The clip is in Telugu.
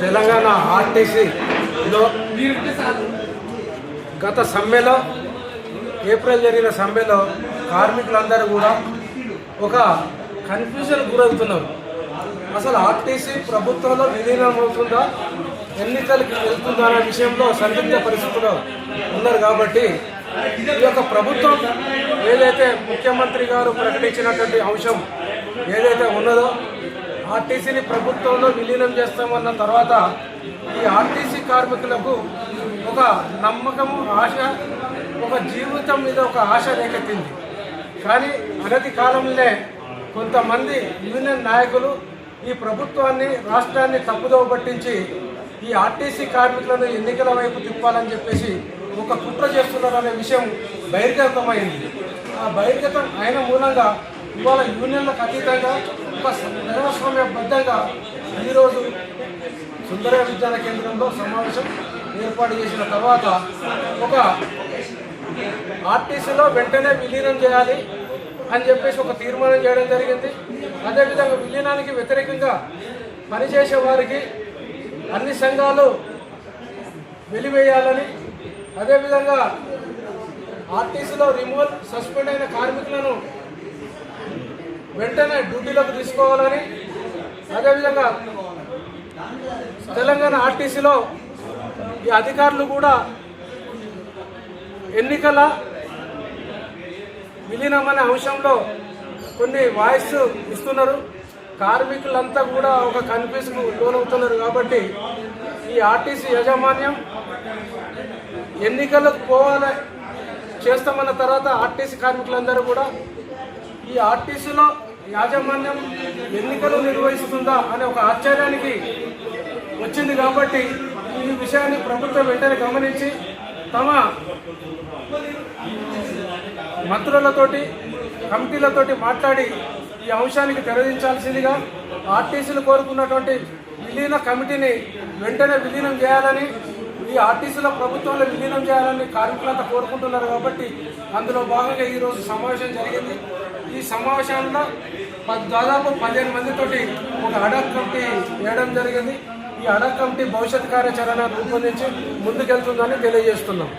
తెలంగాణ ఆర్టీసీలో గత సమ్మెలో ఏప్రిల్ జరిగిన సమ్మెలో కార్మికులందరూ కూడా ఒక కన్ఫ్యూజన్ గురవుతున్నారు. అసలు ఆర్టీసీ ప్రభుత్వంలో విలీనం అవుతుందా, ఎన్నికలకు వెళ్తుందా అనే విషయంలో సందిగ్ధ పరిస్థితుల్లో ఉన్నారు. కాబట్టి ఈ యొక్క ప్రభుత్వం ఏదైతే ముఖ్యమంత్రి గారు ప్రకటించినటువంటి అంశం ఏదైతే ఉన్నదో ఆర్టీసీని ప్రభుత్వంలో విలీనం చేస్తామన్న తర్వాత ఈ ఆర్టీసీ కార్మికులకు ఒక నమ్మకము, ఆశ, ఒక జీవితం మీద ఒక ఆశ రేకెత్తింది. కానీ అనతి కాలంలోనే కొంతమంది యూనియన్ నాయకులు ఈ ప్రభుత్వాన్ని, రాష్ట్రాన్ని తప్పుదోవ పట్టించి ఈ ఆర్టీసీ కార్మికులను ఎన్నికల వైపు తిప్పాలని చెప్పేసి ఒక కుట్ర చేస్తున్నారనే విషయం బహిర్గతమైంది. ఆ బహిర్గతం అయిన మూలంగా ఇవాళ యూనియన్లకు అతీతంగా ఒక ప్రజాస్వామ్యబద్ధంగా ఈరోజు సుందరయ్య విజ్ఞాన కేంద్రంలో సమావేశం ఏర్పాటు చేసిన తర్వాత ఒక ఆర్టీసీలో వెంటనే విలీనం చేయాలి అని చెప్పేసి ఒక తీర్మానం చేయడం జరిగింది. అదేవిధంగా విలీనానికి వ్యతిరేకంగా పనిచేసే వారికి అన్ని సంఘాలు వెలివేయాలని, అదేవిధంగా ఆర్టీసీలో రిమూవల్ సస్పెండ్ అయిన కార్మికులను వెంటనే డ్యూటీలోకి తీసుకోవాలని, అదేవిధంగా తెలంగాణ ఆర్టీసీలో ఈ అధికారులు కూడా ఎన్నికల విలీనం అనే అంశంలో కొన్ని వాయిస్ ఇస్తున్నారు. కార్మికులంతా కూడా ఒక కన్ఫ్యూజ్కు లోనవుతున్నారు. కాబట్టి ఈ ఆర్టీసీ యాజమాన్యం ఎన్నికలకు పోవాలి చేస్తామన్న తర్వాత ఆర్టీసీ కార్మికులందరూ కూడా ఈ ఆర్టీసీలో యాజమాన్యం ఎన్నికలు నిర్వహిస్తుందా అనే ఒక ఆశ్చర్యానికి వచ్చింది. కాబట్టి ఈ విషయాన్ని ప్రభుత్వం వెంటనే గమనించి తమ మంత్రులతోటి, కమిటీలతోటి మాట్లాడి ఈ అంశానికి తెరదించాల్సిందిగా ఆర్టీసీలు కోరుకున్నటువంటి విలీన కమిటీని వెంటనే విలీనం చేయాలని, ఈ ఆర్టీసీలో ప్రభుత్వంలో విలీనం చేయాలని కార్మికులంతా కోరుకుంటున్నారు. కాబట్టి అందులో భాగంగా ఈరోజు సమావేశం జరిగింది. ఈ సమావేశంలో దాదాపు 15 మందితోటి ఒక అడాక్ కమిటీ వేయడం జరిగింది. ఈ అడాక్ కమిటీ భవిష్యత్ కార్యాచరణ రూపొందించి ముందుకెళ్తుందని తెలియజేస్తున్నాం.